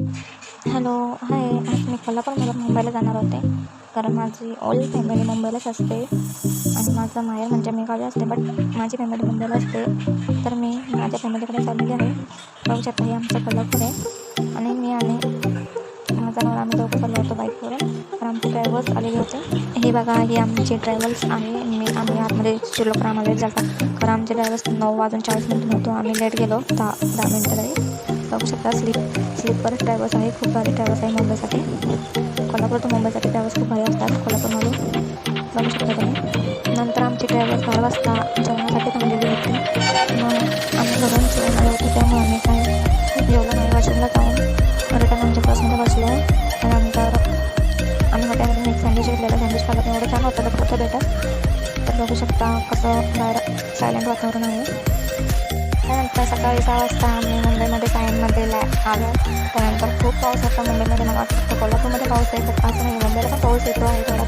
Hello, हाय. आज मी कोल्हापूरमधून मुंबईला जाणार होते, कारण माझी ऑल फॅमिली मुंबईलाच असते आणि माझं माहेर म्हणजे मी गावी असते, बट माझी फॅमिली मुंबईला असते. तर मी माझ्या फॅमिलीकडे चाललेली आहे. बघू शकता, हे आमचं कोल्हापूर आहे आणि मी आणि माझा नवरा आम्ही दोघं चाललो होतो बाईकवरून. तर आमचे ड्रायव्हर्स आलेले होते. हे बघा, हे आमचे ड्रायव्हर्स आहे. आम्ही आतमध्ये शिरलो, तर आम्हाला लेट झाला. कारण आमचे ड्रायव्हर्स 9:40 होतो. आम्ही लेट गेलो 10 मिनटं तरी. बघू शकता, स्लीपर ट्रॅव्हल्स आहे. खूप भारी ट्रॅव्हल्स आहे मुंबईसाठी. कोल्हापूर टू मुंबईसाठी ट्रॅव्हल्स खूप भारी असतात कोल्हापूरमधून. बघू शकता तुम्ही. नंतर आमची ट्रॅव्हल्स 12 वाजता जेवणासाठी थांबलेली होती. मग आम्ही घरून जेवण आलो होतो, त्यामुळे आम्ही काय जेवलं नाही. वॉशरूमला जाऊन रिटर्न आमच्या बसमध्ये बसलो. त्यानंतर आम्ही हॉटेलमधून एक सँडविच घेतलेलं. सँडविच खाल्लं, एवढं छान होतं भेटत. तर बघू शकता कसं बाहेर सायलेंट वातावरण आहे. त्यानंतर सकाळी 6 वाजता आम्ही मुंबईमध्ये सायनमध्ये आलो. त्यानंतर खूप पाऊस होता मुंबईमध्ये. मला वाटतं कोल्हापूरमध्ये पाऊस आहे, पण असं नाही, मुंबईला पण पाऊस येतो आहे थोडा.